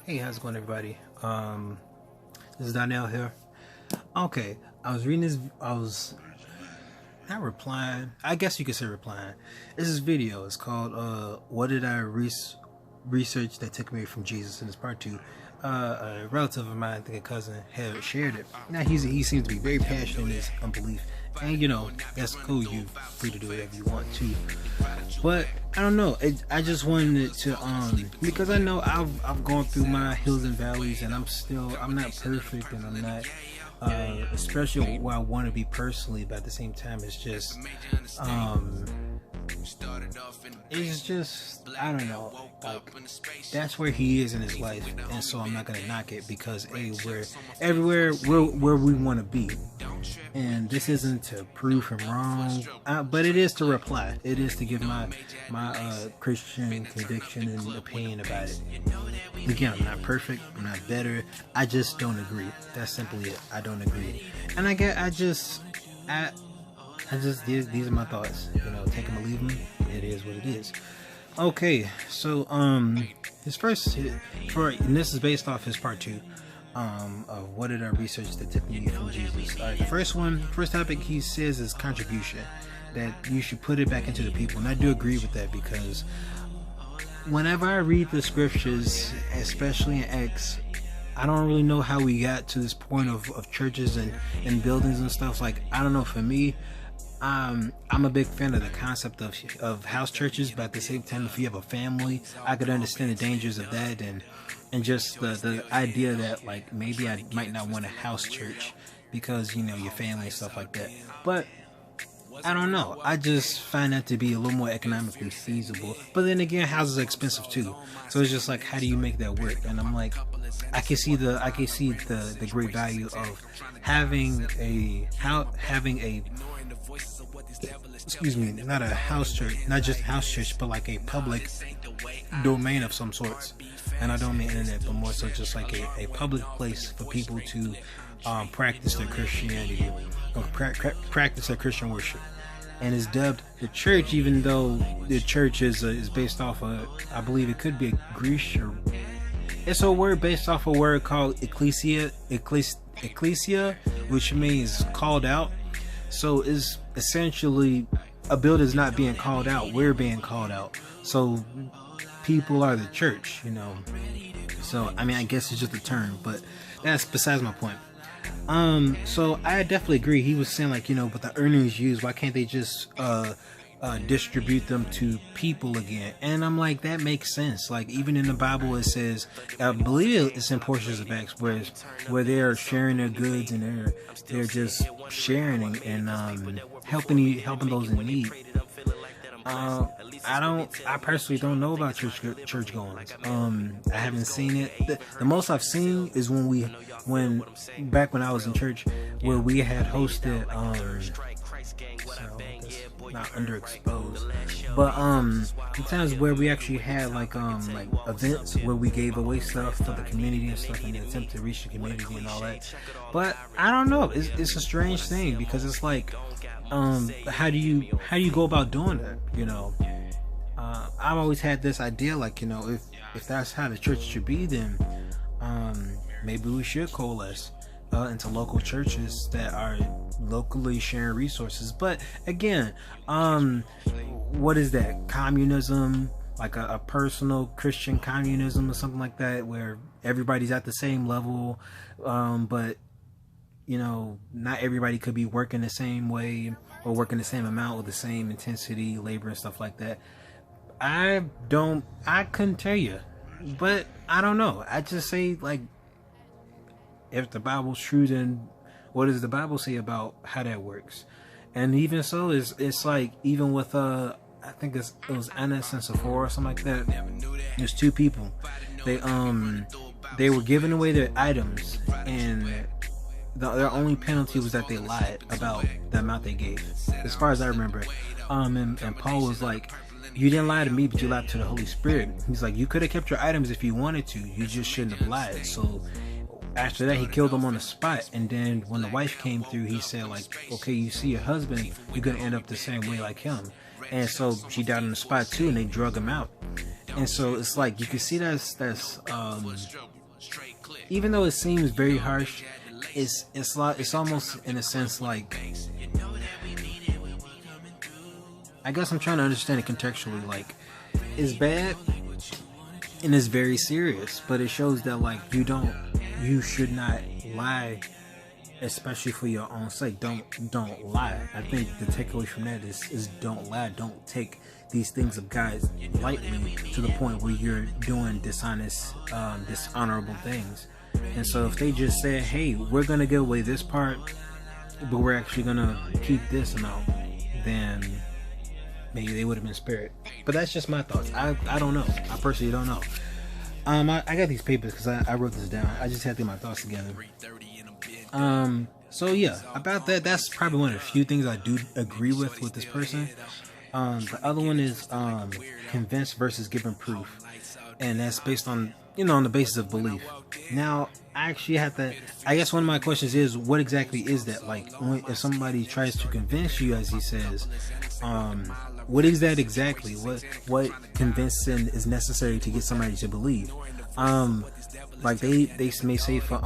Hey, how's it going, everybody? This is Donnell here. Okay, I was reading this. I was not replying. I guess you could say replying. This is video. It's called "What Did I Research That Took Me from Jesus?" And it's part two. A relative of mine, I think a cousin, had shared it. Now he seems to be very passionate in his unbelief, and that's cool. You free to do whatever you want to. But I don't know. I just wanted to because I know I've gone through my hills and valleys, and I'm not perfect, and I'm not especially where I want to be personally. But at the same time, it's just I don't know. Like that's where he is in his life, and so I'm not gonna knock it because we're everywhere where we want to be, and this isn't to prove him wrong, but it is to reply. It is to give my Christian conviction and opinion about it. Again, I'm not perfect. I'm not better. I just don't agree. That's simply it. I don't agree, and these are my thoughts. Take them or leave them. It is what it is. Okay, so his first and this is based off his part two of what did I research that took me from Jesus. All right, the first topic he says is contribution, that you should put it back into the people, and I do agree with that because whenever I read the scriptures, especially in Acts, I don't really know how we got to this point of churches and buildings and stuff. Like, I don't know, for me, I'm a big fan of the concept of house churches, but at the same time, if you have a family, I could understand the dangers of that and just the idea that, like, maybe I might not want a house church because, your family and stuff like that. But I don't know. I just find that to be a little more economically feasible. But then again, houses are expensive too. So it's just like, how do you make that work? And I'm like, I can see the great value of having a not a house church, not just a house church, but like a public domain of some sorts. And I don't mean internet, but more so just like a public place for people to practice their Christianity or practice their Christian worship. And is dubbed the church, even though the church is based off of, I believe it could be a Greek, or it's a word based off a word called ecclesia, which means called out. So is essentially a building's not being called out, we're being called out. So people are the church, So I mean, I guess it's just a term, but that's besides my point. So I definitely agree. He was saying, like, but the earnings used, why can't they just distribute them to people again? And I'm like, that makes sense. Like, even in the Bible, it says, I believe it's in portions of Acts where they're sharing their goods and they're just sharing and helping those in need. I personally don't know about church goings. I haven't seen it. The most I've seen is when back when I was in church, where we had hosted not underexposed, but the times where we actually had like events where we gave away stuff for the community and stuff in an attempt to reach the community and all that. But I don't know. It's a strange thing because it's like, how do you go about doing that? I've always had this idea, like, if that's how the church should be, then maybe we should coalesce into local churches that are locally sharing resources. But again, what is that? Communism, like a personal Christian communism or something like that, where everybody's at the same level, but not everybody could be working the same way or working the same amount with the same intensity, labor and stuff like that. I couldn't tell you, but I don't know. I just say, like, if the Bible's true, then what does the Bible say about how that works? And even so, it's like, even with I think it was Annas and Sapphira or something like that. There's two people. They were giving away their items, and their only penalty was that they lied about the amount they gave, as far as I remember. And Paul was like, you didn't lie to me, but you lied to the Holy Spirit. He's like, you could have kept your items if you wanted to, you just shouldn't have lied. So after that, he killed them on the spot. And then when the wife came through, he said, like, okay, you see your husband, you're gonna end up the same way like him. And so she died on the spot too, and they drug him out. And so it's like you can see that's even though it seems very harsh, it's almost in a sense like, I guess I'm trying to understand it contextually. Like, it's bad and it's very serious, but it shows that like you should not lie, especially for your own sake. Don't lie. I think the takeaway from that is don't lie. Don't take these things of God lightly to the point where you're doing dishonest, dishonorable things. And so if they just said, hey, we're gonna give away this part, but we're actually gonna keep this amount, then maybe they would have been spared. But that's just my thoughts. I don't know. I personally don't know. I got these papers because I wrote this down. I just had to get my thoughts together. So yeah, about that, that's probably one of the few things I do agree with this person. The other one is convinced versus giving proof, and that's based on, on the basis of belief. Now, I actually have to, I guess one of my questions is, what exactly is that? Like, if somebody tries to convince you, as he says, what is that exactly? What convincing is necessary to get somebody to believe? Like they may say for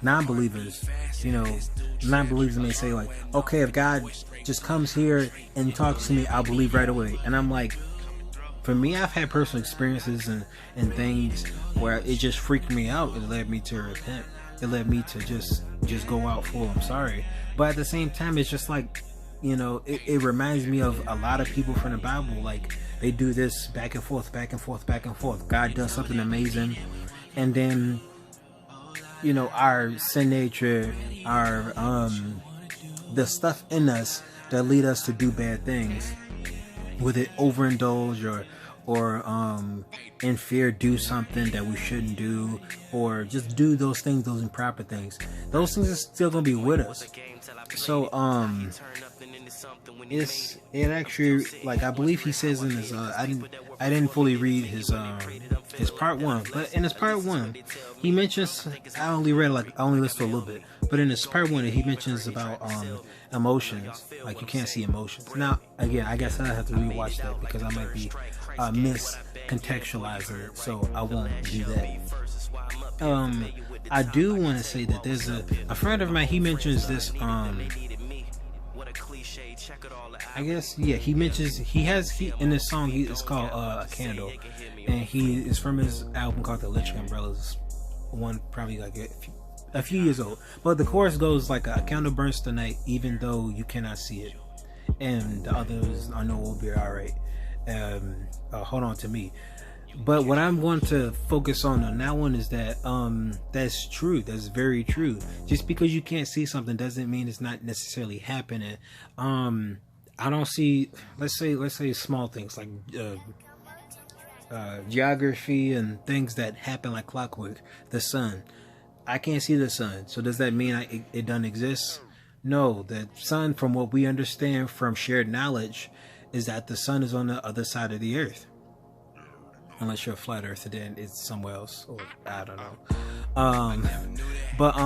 non-believers, non-believers may say like, okay, if God just comes here and talks to me, I'll believe right away. And I'm like, for me, I've had personal experiences and things where it just freaked me out. It led me to repent. It led me to just go out full, I'm sorry. But at the same time, it's just like, it reminds me of a lot of people from the Bible. Like, they do this back and forth, back and forth, back and forth. God does something amazing, and then, our sin nature, our the stuff in us that lead us to do bad things, with it overindulge or in fear do something that we shouldn't do, or just do those things, those improper things. Those things are still gonna be with us. So it actually, like, I believe he says in his I didn't fully read his part one, but in his part one he mentions, I only listened to a little bit, but in his part one he mentions about emotions. Like, you can't see emotions. Now again, I guess I have to rewatch that because I might be miscontextualizing it, so I won't do that. I do want to say that there's a friend of mine, he mentions this, I guess, yeah, he mentions, he in this song, it's called A Candle, and he is from his album called The Electric Umbrellas, one probably like a few years old, but the chorus goes like, a candle burns tonight even though you cannot see it, and the others, I know, will be alright. Hold on to me. But what I'm going to focus on that one is that that's true. That's very true. Just because you can't see something doesn't mean it's not necessarily happening. I don't see, let's say small things like geography and things that happen like clockwork. The sun, I can't see the sun, so does that mean it doesn't exist? No, the sun, from what we understand from shared knowledge, is that the sun is on the other side of the earth. Unless you're a flat earther, then it's somewhere else, or I don't know. But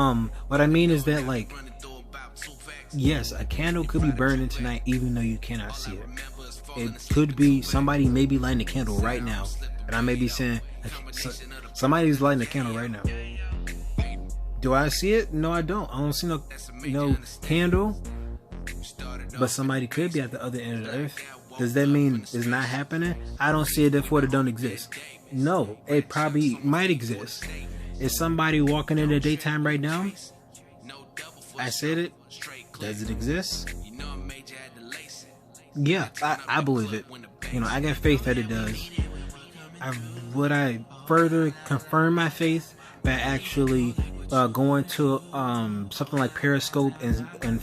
what I mean is that, like, yes, a candle could be burning tonight even though you cannot see it. It could be somebody may be lighting a candle right now, and I may be saying somebody's lighting a candle right now. Do I see it? No, I don't. I don't see no candle. But somebody could be at the other end of the earth. Does that mean it's not happening? I don't see it, therefore it don't exist. No, it probably might exist. Is somebody walking in the daytime right now? I said it. Does it exist? Yeah, I believe it. I got faith that it does. Would I further confirm my faith by actually going to something like Periscope and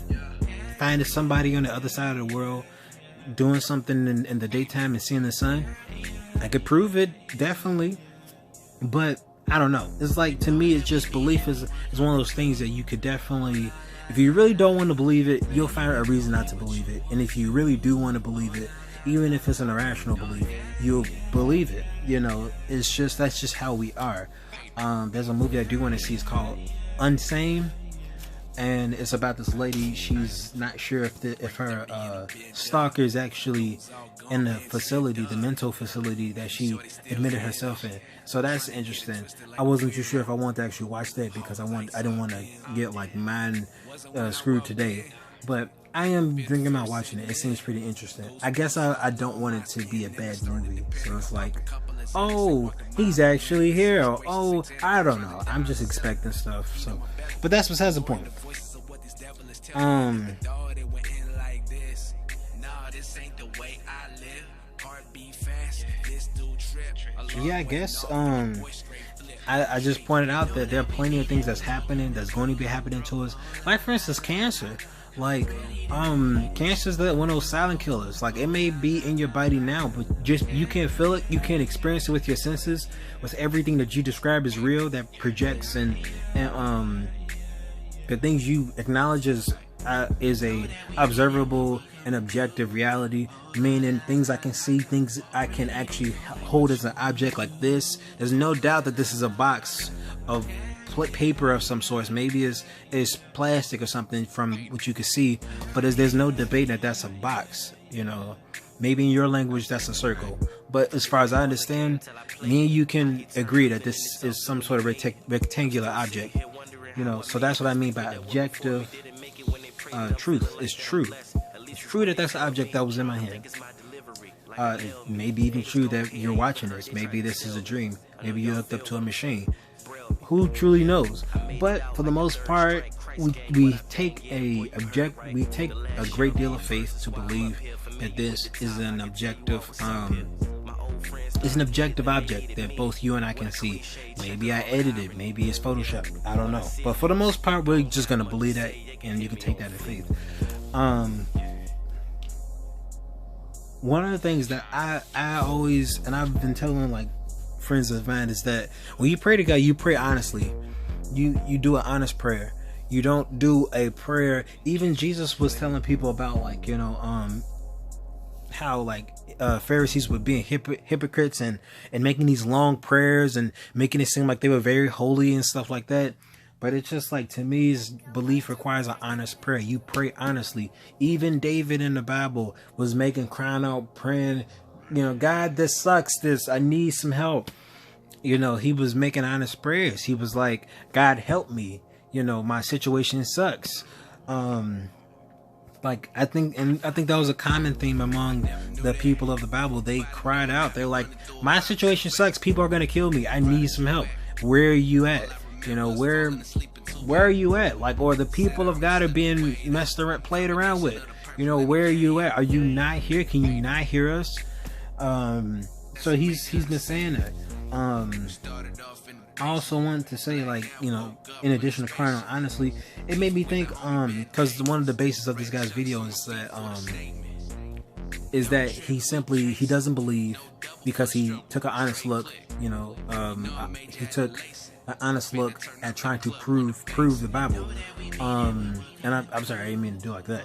finding somebody on the other side of the world doing something in the daytime and seeing the sun? I could prove it, definitely, but I don't know. It's like, to me, it's just, belief is one of those things that you could definitely, if you really don't want to believe it, you'll find a reason not to believe it. And if you really do want to believe it, even if it's an irrational belief, you'll believe it. It's just, that's just how we are. There's a movie I do want to see. It's called Unsane. and it's about this lady. She's not sure if her stalker is actually in the facility, the mental facility that she admitted herself in. So that's interesting. I wasn't too sure if I wanted to actually watch that because I didn't want to get like mind screwed today, but I am thinking about watching it. It seems pretty interesting. I guess I don't want it to be a bad movie. So it's like, oh, he's actually here. Oh, I don't know. I'm just expecting stuff. So, but that's besides the point. Yeah, I guess I just pointed out that there are plenty of things that's happening, that's going to be happening to us. Like, for instance, cancer. Like, cancer is one of those silent killers. Like, it may be in your body now, but just you can't feel it, you can't experience it with your senses. With everything that you describe as real, that projects and the things you acknowledge as is a observable and objective reality, meaning things I can see, things I can actually hold as an object like this. There's no doubt that this is a box of paper of some sort. Maybe it's plastic or something from what you can see, but there's no debate that that's a box. You know, maybe in your language that's a circle, but as far as I understand, me and you can agree that this is some sort of rectangular object. You know, so that's what I mean by objective truth. It's true. It's true that that's the object that was in my hand. It may be even true that you're watching this. Maybe this is a dream. Maybe you hooked up to a machine. Who truly knows? But for the most part, we take a great deal of faith to believe that this is an objective object that both you and I can see. Maybe I edited, maybe it's Photoshop, I don't know. But for the most part, we're just gonna believe that, and you can take that in faith. One of the things that I always, and I've been telling like friends of mine, is that when you pray to God, you pray honestly. You do an honest prayer. You don't do a prayer. Even Jesus was telling people about, like, you know, how like Pharisees were being hypocrites and making these long prayers and making it seem like they were very holy and stuff like that. But it's just like, to me, belief requires an honest prayer. You pray honestly. Even David in the Bible was crying out, praying, you know, God, this sucks. I need some help. You know, he was making honest prayers. He was like, God, help me. You know, my situation sucks. Like, I think that was a common theme among the people of the Bible. They cried out. They're like, my situation sucks. People are going to kill me. I need some help. Where are you at? You know, where are you at? Like, or the people of God are being played around with. You know, where are you at? Are you not here? Can you not hear us? So he's been saying that. I also wanted to say, like, you know, in addition to crying out honestly, it made me think, because one of the basis of this guy's video is that he doesn't believe because he took an honest look. You know, he took an honest look at trying to prove the Bible. And I'm sorry, I didn't mean to do it like that.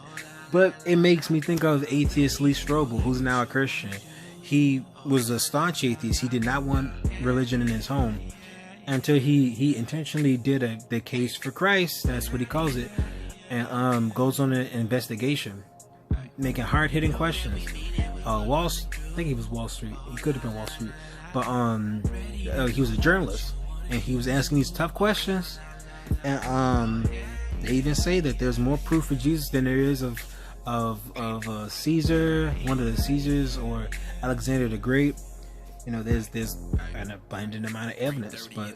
But it makes me think of atheist Lee Strobel, who's now a Christian. He was a staunch atheist. He did not want religion in his home until he intentionally did the case for Christ. That's what he calls it. And goes on an investigation, making hard-hitting questions. I think he was Wall Street. He could have been Wall Street. But he was a journalist, and he was asking these tough questions. And they even say that there's more proof for Jesus than there is of Caesar, one of the Caesars, or Alexander the Great. You know, there's an abundant amount of evidence. But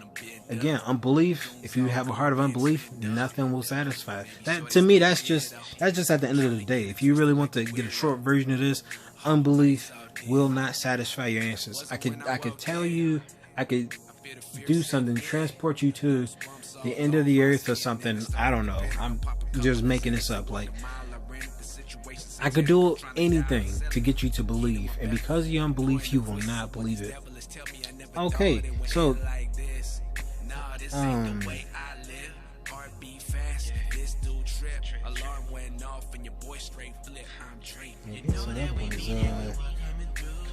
again, unbelief, if you have a heart of unbelief, nothing will satisfy. That, to me, that's just at the end of the day. If you really want to get a short version of this, unbelief will not satisfy your answers. I could tell you, I could do something, transport you to the end of the earth or something. I don't know. I'm just making this up. Like, I could do anything to get you to believe, and because of your unbelief, you will not believe it. Okay, so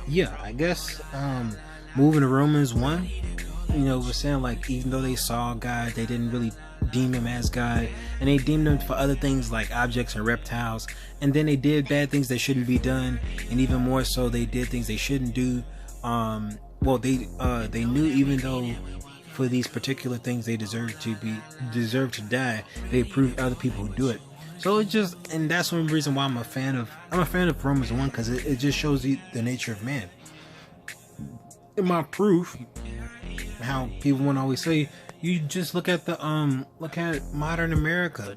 yeah, I guess moving to Romans 1, you know, we're saying, like, even though they saw God, they didn't really deem him as God, and they deemed him for other things like objects and reptiles, and then they did bad things that shouldn't be done, and even more so they did things they shouldn't do. They knew, even though for these particular things they deserve to die, they approved other people who do it. So it just, and that's one reason why I'm a fan of Romans 1, because it just shows the nature of man. In my proof, how people want to always say, you just look at modern America.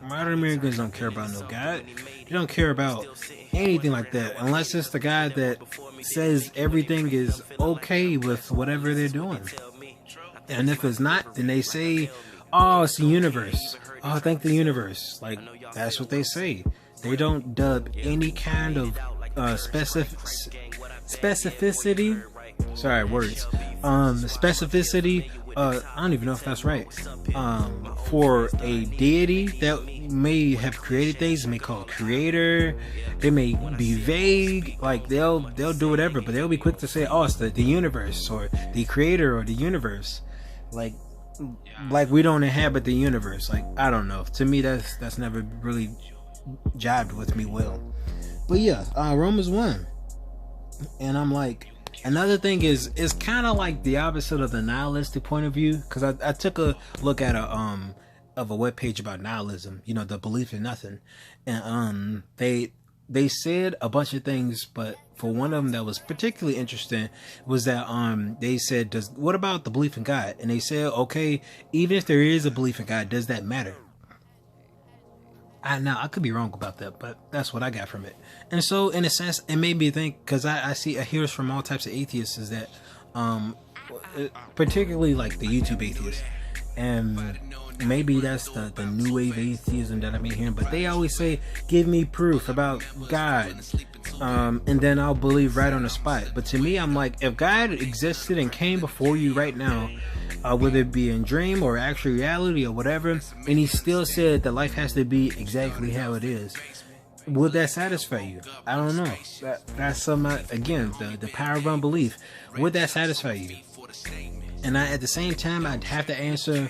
Modern Americans don't care about no God. They don't care about anything like that, unless it's the guy that says everything is okay with whatever they're doing. And if it's not, then they say, oh, it's the universe. Oh, thank the universe. Like, that's what they say. They don't dub any kind of specificity. Sorry, words. Specificity. I don't even know if that's right. For a deity that may have created things, they may call it creator. They may be vague. Like they'll do whatever, but they'll be quick to say, "Oh, it's the universe or the creator or the universe." Like we don't inhabit the universe. Like, I don't know. To me, that's never really jived with me well. But yeah, Romans 1, and I'm like. Another thing is, it's kind of like the opposite of the nihilistic point of view, because I took a look at a webpage about nihilism, the belief in nothing, and they said a bunch of things, but for one of them that was particularly interesting was that they said, what about the belief in God? And they said, okay, even if there is a belief in God, does that matter? I could be wrong about that, but that's what I got from it. And so, in a sense, it made me think, because I hear this from all types of atheists, is that, particularly like the YouTube atheists, and maybe that's the new wave atheism that I've been hearing, but they always say, give me proof about God, and then I'll believe right on the spot. But to me, I'm like, if God existed and came before you right now, whether it be in dream or actual reality or whatever, and he still said that life has to be exactly how it is, would that satisfy you? I don't know. That's again, the power of unbelief. Would that satisfy you? And at the same time, I'd have to answer,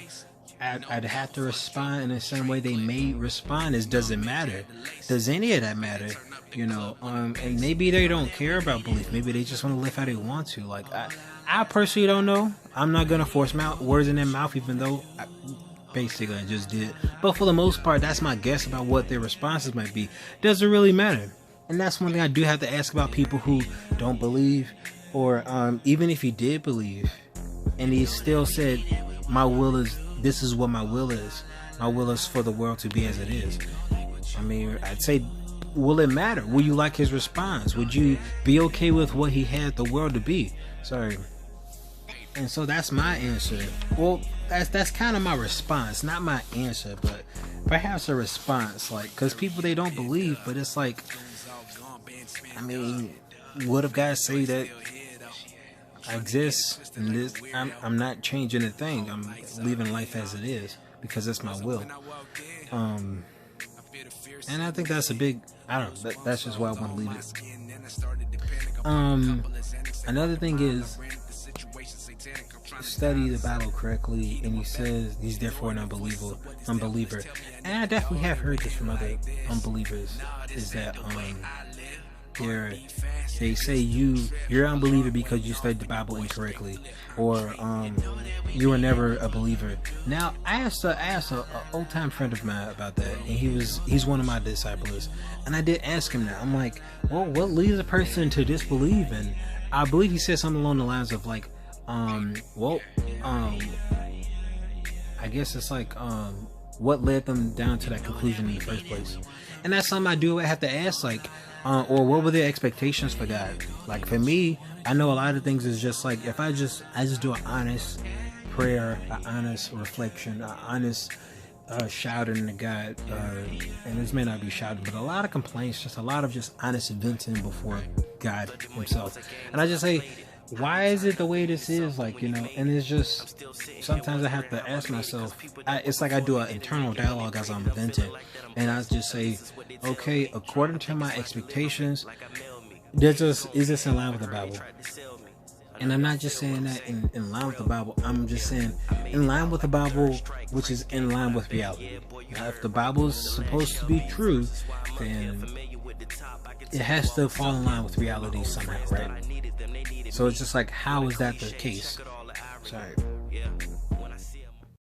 I'd have to respond in the same way they may respond, is, does it matter? Does any of that matter? And maybe they don't care about belief. Maybe they just want to live how they want to. Like, I personally don't know. I'm not going to force words in their mouth, even though I just did. But for the most part, that's my guess about what their responses might be. Does it really matter? And that's one thing I do have to ask about people who don't believe, or even if he did believe, and he still said, this is what my will is. My will is for the world to be as it is. I mean, I'd say, will it matter? Will you like his response? Would you be okay with what he had the world to be? Sorry. And so that's my answer. Well, that's kind of my response, not my answer, but perhaps a response. Like, because people, they don't believe, but it's like, I mean, what if guys say that I exist and this, I'm not changing a thing. I'm leaving life as it is because it's my will. And I think that's a big, I don't know, that's just why I want to leave it. Another thing is, study the Bible correctly, and he says he's therefore an unbeliever. And I definitely have heard this from other unbelievers, is that they say you're an unbeliever because you studied the Bible incorrectly, or you were never a believer. Now, I asked a old time friend of mine about that, and he's one of my disciples, and I did ask him that. I'm like, well, what leads a person to disbelieve? And I believe he said something along the lines of like, I guess it's like, what led them down to that conclusion in the first place? And that's something I do have to ask, like, or what were their expectations for God? Like, for me, I know a lot of things is just like, if I just do an honest prayer, an honest reflection, an honest shouting to God, and this may not be shouting, but a lot of complaints, just a lot of just honest venting before God himself. And I just say, why is it the way this is? Like, and it's just, sometimes I have to ask myself, it's like I do an internal dialogue as I'm venting, and I just say, okay, according to my expectations, is this in line with the Bible? And I'm not just saying that in line with the Bible. I'm just saying in line with the Bible, which is in line with reality. Now, if the Bible is supposed to be true, then it has to fall in line with reality somehow, right? So it's just like, how is that the case? Sorry.